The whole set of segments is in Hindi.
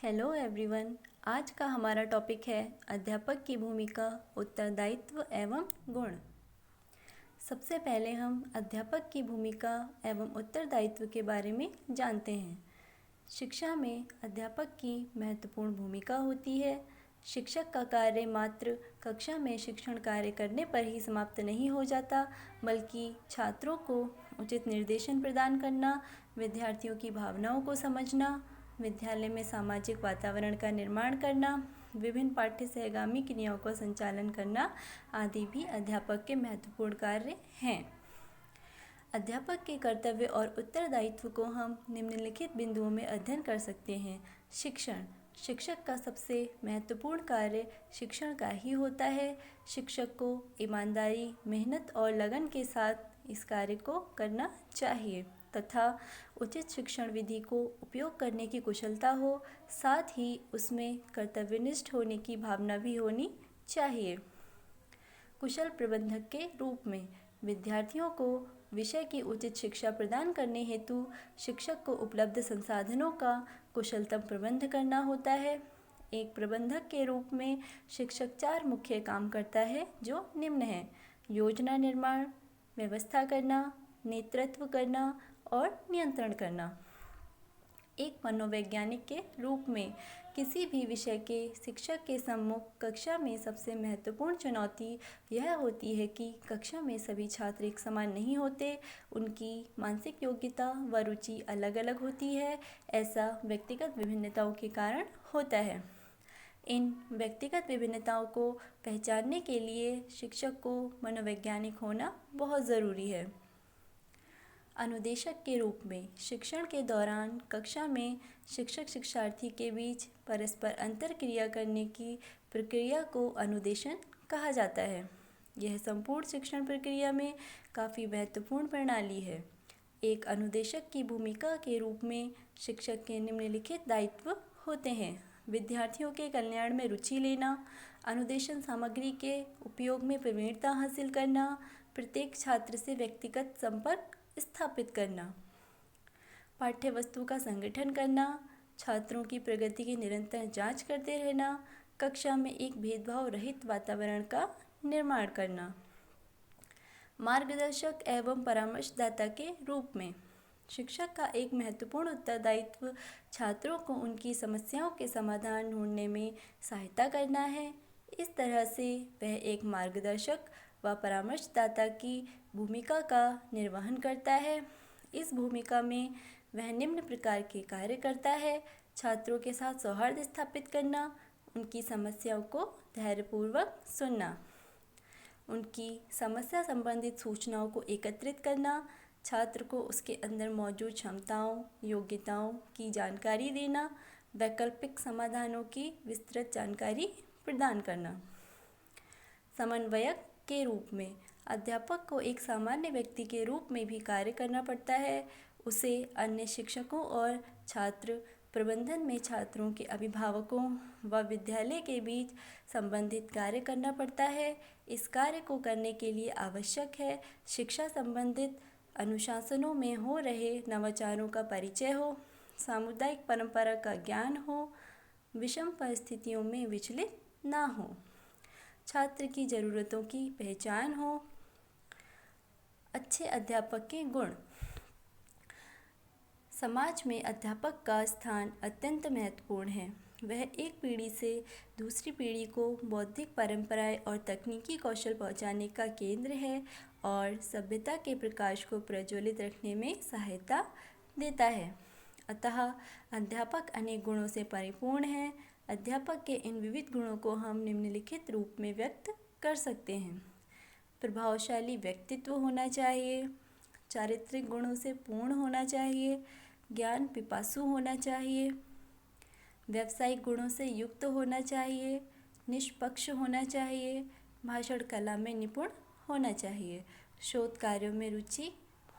Hello everyone. आज का हमारा टॉपिक है अध्यापक की भूमिका, उत्तरदायित्व एवं गुण। सबसे पहले हम अध्यापक की भूमिका एवं उत्तरदायित्व के बारे में जानते हैं। शिक्षा में अध्यापक की महत्वपूर्ण भूमिका होती है। शिक्षक का कार्य मात्र कक्षा में शिक्षण कार्य करने पर ही समाप्त नहीं हो जाता, बल्कि छात्रों को उचित निर्देशन प्रदान करना, विद्यार्थियों की भावनाओं को समझना, विद्यालय में सामाजिक वातावरण का निर्माण करना, विभिन्न पाठ्य सहगामी क्रियाओं का संचालन करना आदि भी अध्यापक के महत्वपूर्ण कार्य हैं। अध्यापक के कर्तव्य और उत्तरदायित्व को हम निम्नलिखित बिंदुओं में अध्ययन कर सकते हैं। शिक्षण। शिक्षक का सबसे महत्वपूर्ण कार्य शिक्षण का ही होता है। शिक्षक को ईमानदारी, मेहनत और लगन के साथ इस कार्य को करना चाहिए तथा उचित शिक्षण विधि को उपयोग करने की कुशलता हो, साथ ही उसमें कर्तव्यनिष्ठ होने की भावना भी होनी चाहिए। कुशल प्रबंधक के रूप में विद्यार्थियों को विषय की उचित शिक्षा प्रदान करने हेतु शिक्षक को उपलब्ध संसाधनों का कुशलतम प्रबंध करना होता है। एक प्रबंधक के रूप में शिक्षक 4 मुख्य काम करता है, जो निम्न हैं: योजना निर्माण, व्यवस्था करना, नेतृत्व करना और नियंत्रण करना। एक मनोवैज्ञानिक के रूप में किसी भी विषय के शिक्षक के सम्मुख कक्षा में सबसे महत्वपूर्ण चुनौती यह होती है कि कक्षा में सभी छात्र एक समान नहीं होते, उनकी मानसिक योग्यता व रुचि अलग अलग होती है। ऐसा व्यक्तिगत विभिन्नताओं के कारण होता है। इन व्यक्तिगत विभिन्नताओं को पहचानने के लिए शिक्षक को मनोवैज्ञानिक होना बहुत ज़रूरी है। अनुदेशक के रूप में शिक्षण के दौरान कक्षा में शिक्षक शिक्षार्थी के बीच परस्पर अंतर क्रिया करने की प्रक्रिया को अनुदेशन कहा जाता है। यह संपूर्ण शिक्षण प्रक्रिया में काफ़ी महत्वपूर्ण प्रणाली है। एक अनुदेशक की भूमिका के रूप में शिक्षक के निम्नलिखित दायित्व होते हैं: विद्यार्थियों के कल्याण में रुचि लेना, अनुदेशन सामग्री के उपयोग में प्रवीणता हासिल करना, प्रत्येक छात्र से व्यक्तिगत संपर्क स्थापित करना, पाठ्य वस्तु का संगठन करना, छात्रों की प्रगति की निरंतर जांच करते रहना, कक्षा में एक भेदभाव रहित वातावरण का निर्माण करना। मार्गदर्शक एवं परामर्शदाता के रूप में शिक्षक का एक महत्वपूर्ण उत्तरदायित्व छात्रों को उनकी समस्याओं के समाधान ढूंढने में सहायता करना है। इस तरह से वह एक मार्गदर्शक व परामर्शदाता की भूमिका का निर्वहन करता है। इस भूमिका में वह निम्न प्रकार के कार्य करता है: छात्रों के साथ सौहार्द स्थापित करना, उनकी समस्याओं को धैर्यपूर्वक सुनना, उनकी समस्या संबंधित सूचनाओं को एकत्रित करना, छात्र को उसके अंदर मौजूद क्षमताओं, योग्यताओं की जानकारी देना, वैकल्पिक समाधानों की विस्तृत जानकारी प्रदान करना। समन्वयक के रूप में अध्यापक को एक सामान्य व्यक्ति के रूप में भी कार्य करना पड़ता है। उसे अन्य शिक्षकों और छात्र प्रबंधन में छात्रों के अभिभावकों व विद्यालय के बीच संबंधित कार्य करना पड़ता है। इस कार्य को करने के लिए आवश्यक है शिक्षा संबंधित अनुशासनों में हो रहे नवाचारों का परिचय हो, सामुदायिक परंपरा का ज्ञान हो, विषम परिस्थितियों में विचलित ना हो, छात्र की ज़रूरतों की पहचान हो। अच्छे अध्यापक के गुण। समाज में अध्यापक का स्थान अत्यंत महत्वपूर्ण है। वह एक पीढ़ी से दूसरी पीढ़ी को बौद्धिक परंपराएं और तकनीकी कौशल पहुंचाने का केंद्र है और सभ्यता के प्रकाश को प्रज्वलित रखने में सहायता देता है। अतः अध्यापक अनेक गुणों से परिपूर्ण है। अध्यापक के इन विविध गुणों को हम निम्नलिखित रूप में व्यक्त कर सकते हैं: प्रभावशाली व्यक्तित्व होना चाहिए, चारित्रिक गुणों से पूर्ण होना चाहिए, ज्ञान पिपासु होना चाहिए, व्यावसायिक गुणों से युक्त होना चाहिए, निष्पक्ष होना चाहिए, भाषण कला में निपुण होना चाहिए, शोध कार्यों में रुचि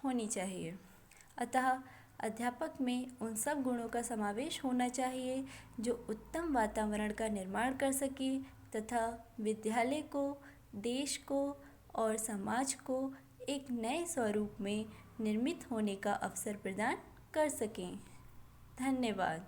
होनी चाहिए। अतः अध्यापक में उन सब गुणों का समावेश होना चाहिए जो उत्तम वातावरण का निर्माण कर सके तथा विद्यालय को, देश को और समाज को एक नए स्वरूप में निर्मित होने का अवसर प्रदान कर सकें। धन्यवाद।